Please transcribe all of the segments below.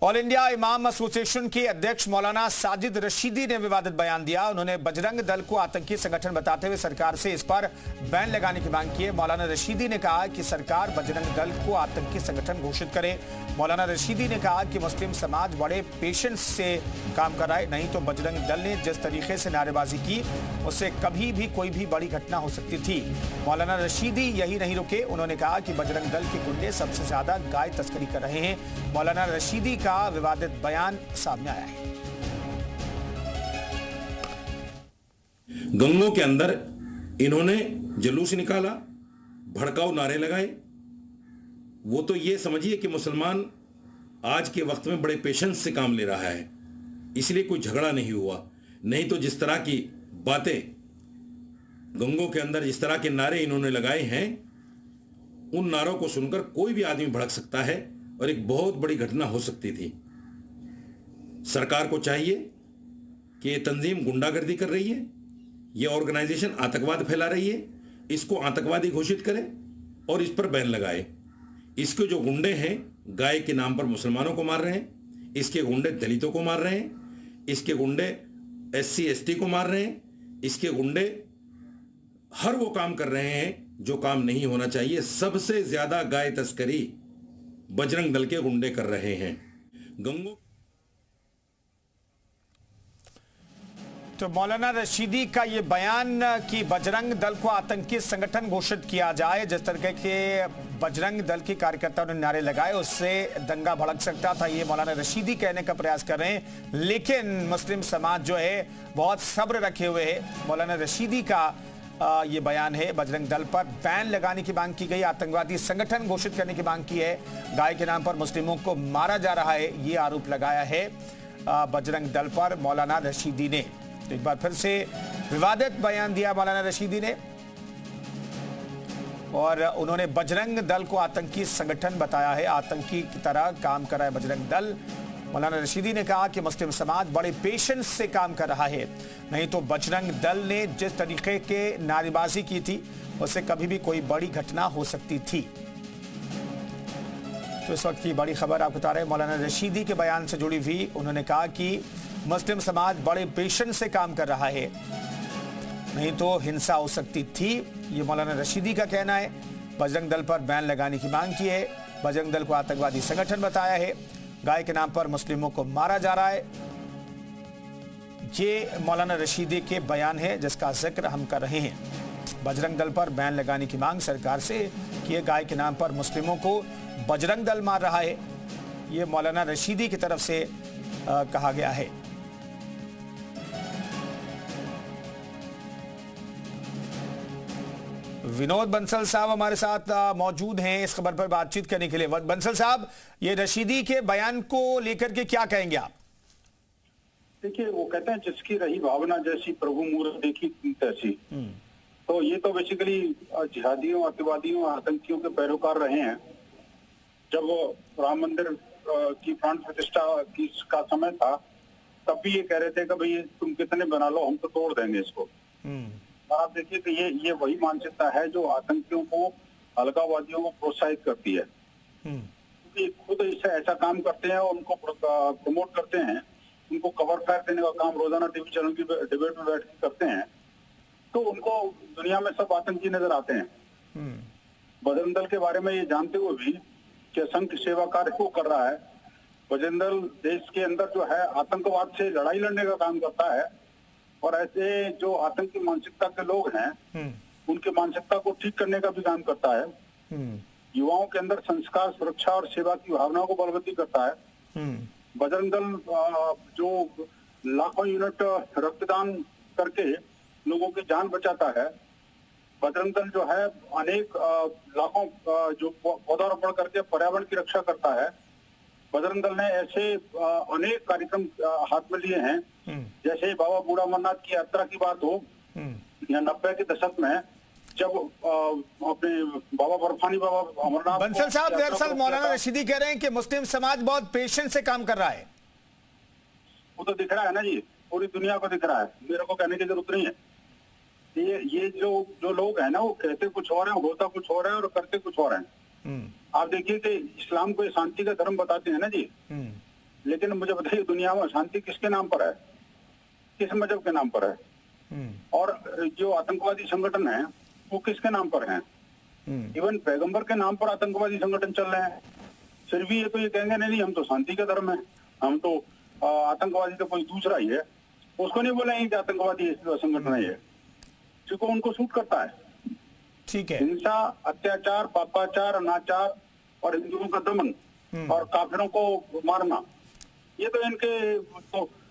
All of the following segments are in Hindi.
ऑल इंडिया इमाम एसोसिएशन के अध्यक्ष मौलाना साजिद रशीदी ने विवादित बयान दिया। उन्होंने बजरंग दल को आतंकी संगठन बताते हुए सरकार से इस पर बैन लगाने की मांग की है। मौलाना रशीदी ने कहा कि सरकार बजरंग दल को आतंकी संगठन घोषित करे। मौलाना रशीदी ने कहा कि मुस्लिम समाज बड़े पेशेंस से काम कर रहा है, नहीं तो बजरंग दल ने जिस तरीके से नारेबाजी की उससे कभी भी कोई भी बड़ी घटना हो सकती थी। मौलाना रशीदी यही नहीं रुके, उन्होंने कहा कि बजरंग दल के गुंडे सबसे ज्यादा गाय तस्करी कर रहे हैं। मौलाना रशीदी का विवादित बयान सामने आया है। गंगों के अंदर इन्होंने जुलूस निकाला, भड़काऊ नारे लगाए। वो तो ये समझिए कि मुसलमान आज के वक्त में बड़े पेशेंस से काम ले रहा है, इसलिए कोई झगड़ा नहीं हुआ। नहीं तो जिस तरह की बातें गंगों के अंदर, जिस तरह के नारे इन्होंने लगाए हैं, उन नारों को सुनकर कोई भी आदमी भड़क सकता है और एक बहुत बड़ी घटना हो सकती थी। सरकार को चाहिए कि ये तंजीम गुंडागर्दी कर रही है, ये ऑर्गेनाइजेशन आतंकवाद फैला रही है, इसको आतंकवादी घोषित करे और इस पर बैन लगाए। इसके जो गुंडे हैं गाय के नाम पर मुसलमानों को मार रहे हैं, इसके गुंडे दलितों को मार रहे हैं, इसके गुंडे SC ST को मार रहे हैं, इसके गुंडे हर वो काम कर रहे हैं जो काम नहीं होना चाहिए। सबसे ज्यादा गाय तस्करी बजरंग दल के गुंडे कर रहे हैं। गंगो तो मौलाना रशीदी का ये बयान कि बजरंग दल को आतंकी संगठन घोषित किया जाए, जिस तरह के बजरंग दल के कार्यकर्ताओं ने नारे लगाए उससे दंगा भड़क सकता था, ये मौलाना रशीदी कहने का प्रयास कर रहे हैं। लेकिन मुस्लिम समाज जो है बहुत सब्र रखे हुए है। मौलाना रशीदी का ये बयान है, बजरंग दल पर बैन लगाने की मांग की गई, आतंकवादी संगठन घोषित करने की मांग की है, गाय के नाम पर मुस्लिमों को मारा जा रहा है, ये आरोप लगाया है बजरंग दल पर मौलाना रशीदी ने। तो एक बार फिर से विवादित बयान दिया मौलाना रशीदी ने और उन्होंने बजरंग दल को आतंकी संगठन बताया है, आतंकी की तरह काम कर रहा है बजरंग दल। मौलाना रशीदी ने कहा कि मुस्लिम समाज बड़े पेशेंस से काम कर रहा है, नहीं तो बजरंग दल ने जिस तरीके के नारेबाजी की थी उससे कभी भी कोई बड़ी घटना हो सकती थी। तो इस वक्त की बड़ी खबर आपको बता रहे हैं मौलाना रशीदी के बयान से जुड़ी हुई। उन्होंने कहा कि मुस्लिम समाज बड़े पेशेंस से काम कर रहा है, नहीं तो हिंसा हो सकती थी, ये मौलाना रशीदी का कहना है। बजरंग दल पर बैन लगाने की मांग की है, बजरंग दल को आतंकवादी संगठन बताया है, गाय के नाम पर मुस्लिमों को मारा जा रहा है। ये मौलाना रशीदी के बयान है जिसका जिक्र हम कर रहे हैं। बजरंग दल पर बैन लगाने की मांग सरकार से कि गाय के नाम पर मुस्लिमों को बजरंग दल मार रहा है, ये मौलाना रशीदी की तरफ से कहा गया है। विनोद बंसल साहब हमारे साथ मौजूद हैं इस खबर पर बातचीत करने के लिए। बंसल साहब, ये रशीदी के बयान को लेकर के क्या कहेंगे आप? देखिए, वो कहते हैं जिसकी रही भावना जैसी प्रभु मूरत देखी तैसी। तो ये तो बेसिकली जिहादियों, अतिवादियों, आतंकियों के पैरोकार रहे हैं। जब राम मंदिर की प्राण प्रतिष्ठा का समय था तब भी ये कह रहे थे कि भाई तुम कितने बना लो, हम तो तोड़ देंगे इसको। आप देखिए कि ये वही मानसिकता है जो आतंकियों को, अलगाववादियों को प्रोत्साहित करती है। क्योंकि खुद इसे ऐसा काम करते हैं और उनको प्रमोट करते हैं, उनको कवर फायर देने का काम रोजाना टीवी चैनल की डिबेट में बैठ के करते हैं, तो उनको दुनिया में सब आतंकी नजर आते हैं। बजरंग दल के बारे में ये जानते हुए भी कि असंख्य सेवा कार्य वो कर रहा है। बजरंग दल देश के अंदर जो है आतंकवाद से लड़ाई लड़ने का काम करता है और ऐसे जो आतंकी मानसिकता के लोग हैं उनकी मानसिकता को ठीक करने का भी काम करता है। युवाओं के अंदर संस्कार, सुरक्षा और सेवा की भावना को बलवती करता है। बजरंग दल जो लाखों यूनिट रक्तदान करके लोगों की जान बचाता है। बजरंग दल जो है अनेक लाखों जो पौधारोपण करके पर्यावरण की रक्षा करता है। बजरंग दल ने ऐसे अनेक कार्यक्रम हाथ में लिए हैं, जैसे बाबा बूढ़ा अमरनाथ की यात्रा की बात हो या 90 के दशक में जब अपने बाबा बर्फानी बाबा अमरनाथ। बंसल साहब, दरअसल मौलाना रशीदी कह रहे हैं कि मुस्लिम समाज बहुत पेशेंस से काम कर रहा है। वो तो दिख रहा है ना जी, पूरी दुनिया को दिख रहा है, मेरे को कहने की जरूरत नहीं है। ये जो लोग हैं ना, वो कहते कुछ और है, होता कुछ और है और करते कुछ और है। आप देखिए कि इस्लाम को शांति का धर्म बताते हैं ना जी, लेकिन मुझे बताइए दुनिया में शांति किसके नाम पर है, किस मजहब के नाम पर है? और जो आतंकवादी संगठन है वो किसके नाम पर हैं? इवन पैगंबर के नाम पर आतंकवादी संगठन चल रहे हैं। फिर भी ये तो ये कहेंगे नहीं हम तो शांति का धर्म है, हम तो आतंकवादी तो कोई दूसरा ही है। उसको नहीं बोलेंगे कि आतंकवादी संगठन है, क्योंकि उनको सूट करता है। ठीक है। हिंसा, अत्याचार, पापाचार, अनाचार और हिंदुओं का दमन और काफिरों को मारना, ये तो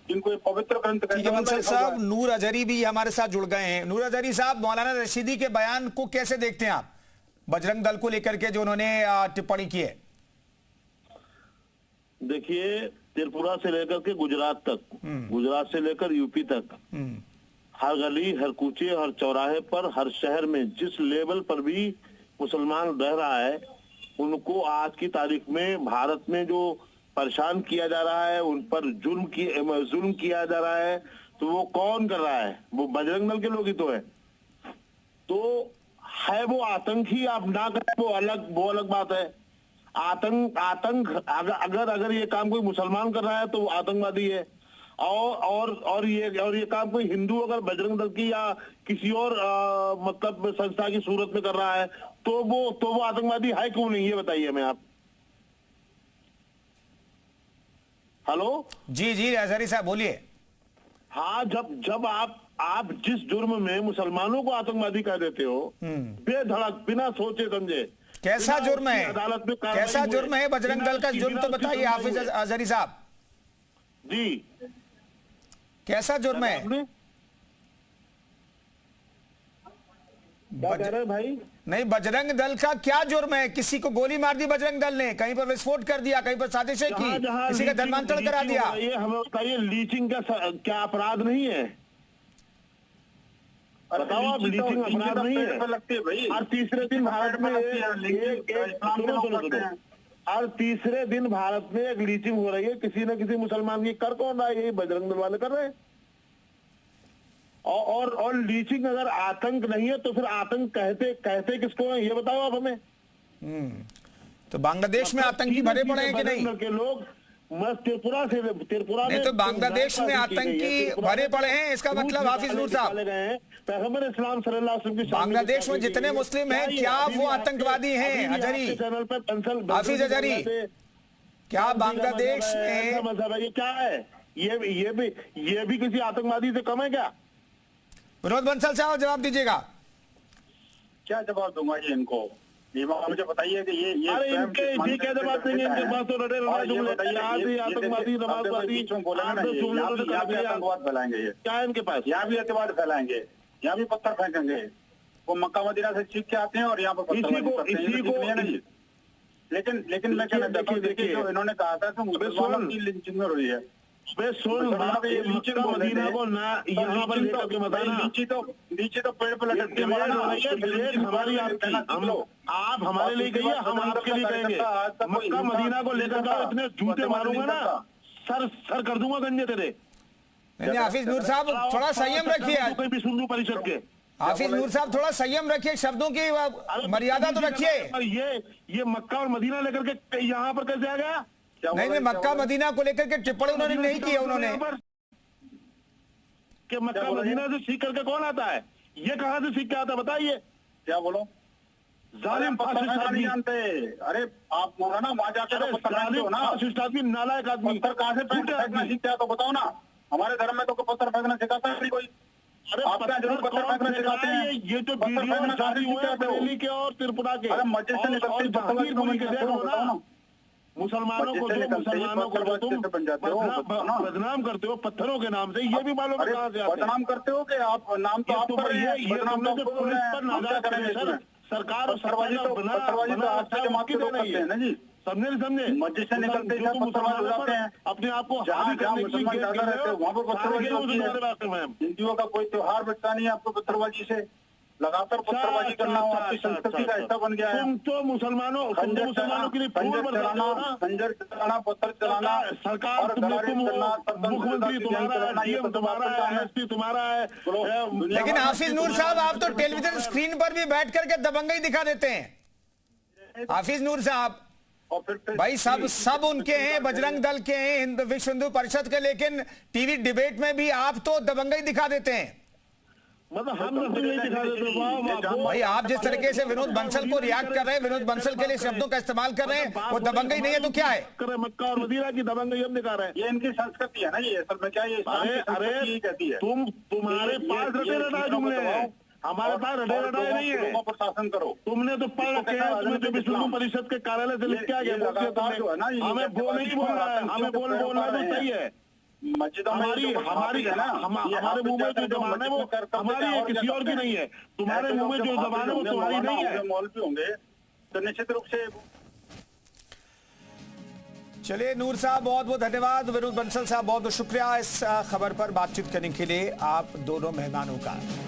इनको पवित्र ग्रंथ ठीक है बंसल साहब, नूर अजहरी भी हमारे साथ जुड़ गए हैं। नूर अजहरी साहब, मौलाना रशीदी के बयान को कैसे देखते हैं आप, बजरंग दल को लेकर के जो उन्होंने टिप्पणी की है? देखिए, त्रिपुरा से लेकर के गुजरात तक, गुजरात से लेकर यूपी तक, हर गली, हर कूचे, हर चौराहे पर, हर शहर में जिस लेवल पर भी मुसलमान रह रहा है, उनको आज की तारीख में भारत में जो परेशान किया जा रहा है, उन पर जुल्म किया जा रहा है, तो वो कौन कर रहा है? वो बजरंग दल के लोग ही तो है। तो है वो आतंक ही, आप ना करें वो अलग बात है। आतंक अगर ये काम कोई मुसलमान कर रहा है तो वो आतंकवादी है, और ये काम कोई हिंदू अगर बजरंग दल की या किसी और मतलब संस्था की सूरत में कर रहा है तो वो आतंकवादी है क्यों नहीं, ये बताइए हमें आप। हेलो जी अजहरी साहब बोलिए। हाँ, जब आप जिस जुर्म में मुसलमानों को आतंकवादी कह देते हो, बेधड़क, बिना सोचे समझे, कैसा जुर्म है, अदालत में कैसा जुर्म है बजरंग दल का? जुर्म तो बताइए हाफिज अजहरी साहब जी, कैसा जुर्म है? क्या कह रहे हैं भाई? नहीं, बजरंग दल का क्या जुर्म है? किसी को गोली मार दी बजरंग दल ने, कहीं पर विस्फोट कर दिया, कहीं पर साजिशें की, किसी का धर्मांतरण करा दिया। ये हमें बताइए, लीचिंग का क्या अपराध नहीं है? बताओ आप, लीचिंग अपराध नहीं है? लगती है भाई। हर तीसरे दिन भारत में हर तीसरे दिन भारत में एक लीचिंग हो रही है, किसी न किसी मुसलमान की। कर कौन रहा है? यही बजरंग दल वाले कर रहे हैं। और लीचिंग अगर आतंक नहीं है तो फिर आतंक कहते किसको है, ये बताओ आप हमें। तो बांग्लादेश में आतंकी भरे पड़े हैं कि नहीं? के लोग त्रिपुरा नहीं, तो बांग्लादेश में आतंकी भरे पड़े हैं, इसका मतलब हाफिज नूर साहब, पैगंबर इस्लाम सल्लल्लाहु अलैहि वसल्लम बांग्लादेश में जितने मुस्लिम हैं क्या वो आतंकवादी हैं? अजहरी, हाफिज अजहरी, क्या बांग्लादेश में मजहब है? ये क्या है? ये भी किसी आतंकवादी से कम है क्या? विनोद बंसल साहब जवाब दीजिएगा। क्या जवाब दूंगा जी इनको? ये मुझे बताइए कि ये क्या जवाब देंगे? इनके पास तो रटे आतंकवादी, नमाजवादी आतंकवाद फैलाएंगे। ये क्या है इनके पास? यहाँ भी अतिवाद फैलाएंगे, यहाँ भी पत्थर फेंकेंगे। वो मक्का मदीना से सीख के आते हैं और यहाँ पर लेकिन मैं कहना देखिए जो इन्होंने कहा था कि मुसलमानों की लिंचिंग हो रही है, मदीना को ना यहाँ पर लेकर के बताना। नीचे तो पेड़ पे लटक के हमारी आप हमारे लिए कहिए, हम आपके लिए कहेंगे। मक्का मदीना को लेकर के इतने जूते मारूंगा ना, सर कर दूंगा गंजे तेरे। नहीं, हाफिज नूर साहब थोड़ा संयम रखिए। कोई भी सुन लूं परिषद के। हाफिज नूर साहब थोड़ा संयम रखिए, शब्दों की मर्यादा तो रखिए। ये मक्का और मदीना लेकर के यहाँ पर कैसे आ गया? नहीं, मक्का मदीना को लेकर के टिप्पणी उन्होंने नहीं की है। उन्होंने कि मक्का मदीना से सीख करके कौन आता है? ये कहां से सीख के आता है बताइए? क्या बोलो? जालिम फासिस्ट नहीं जानते। अरे आप मौलाना वहां जाकर फासिस्ट आदमी, नालायक आदमी। पत्थर कहां से फेंकना सीखते हैं तो बताओ ना। हमारे धर्म में तो पत्थर फेंकना सिखाता है कोई? अरे जरूर पत्थर फेंकना सिखाते हैं। ये जो वीडियो जारी हुए हैं बरेली के और त्रिपुरा के, मस्जिद से निकलते मुसलमानों को तुम बदनाम करते हो पत्थरों के नाम से, ये भी मालूम है कहां से आते हैं? बदनाम करते हो कि आप नाम तो आप पर है, ये हमने जो पुलिस पर नाजायज करेंगे सर, सरकार और पत्थरबाजी तो आज से जमात के लोग करते हैं ना जी। समझे मस्जिद से निकलते हैं पत्थरबाजी उड़ाते हैं। अपने आप को जहाँ मुसलमान ज्यादा रहते हैं वहाँ पर पत्थरबाजी होती है। हिंदुओं का कोई त्योहार बचता नहीं आपको पत्थरबाजी से। लगातार पत्थरबाजी करना आपकी संस्कृति का हिस्सा बन गया है। तुम तो मुसलमानों के लिए खंजर चलाना, पत्थर चलाना, सरकार मुख्यमंत्री तुम्हारा है, डीएम तुम्हारा है, एसपी तुम्हारा है। लेकिन हाफिज नूर साहब आप तो टेलीविजन स्क्रीन पर भी बैठ करके दबंगई दिखा देते हैं। हाफिज नूर साहब, और फिर भाई सब उनके हैं, बजरंग दल के हैं, विश्व हिंदू परिषद के, लेकिन टीवी डिबेट में भी आप तो दबंगई दिखा देते हैं। मतलब हम नहीं दिखा देते। भाई आप जिस तरीके से विनोद बंसल को रिएक्ट कर रहे हैं, विनोद बंसल के लिए शब्दों का इस्तेमाल कर रहे हैं, वो दबंगई नहीं है तो क्या है? मक्का और मदीना की दबंगई हम दिखा रहे हैं। ये इनकी संस्कृति है ना, ये असल में क्या ये अरे कहती है। तुम्हारे पास रटे रटाए जुमले हैं, हमारे पास रटे रटाए नहीं है। लोगों पर शासन करो। तुमने तो पढ़ रखे हैं, तुम्हें जो विश्व हिंदू परिषद के कार्यालय से लिख के आ गया, हमें वो नहीं बोल रहा है, हमें बोलना तो सही है। हमारे मुंह में जो जबान है वो हमारी है, किसी और की नहीं है। तुम्हारे मुंह में जो जबान है वो तुम्हारी नहीं है। मौलवी होंगे तो निश्चित रूप से। चलिए नूर साहब, बहुत बहुत धन्यवाद। विनोद बंसल साहब, बहुत बहुत शुक्रिया इस खबर पर बातचीत करने के लिए आप दोनों मेहमानों का।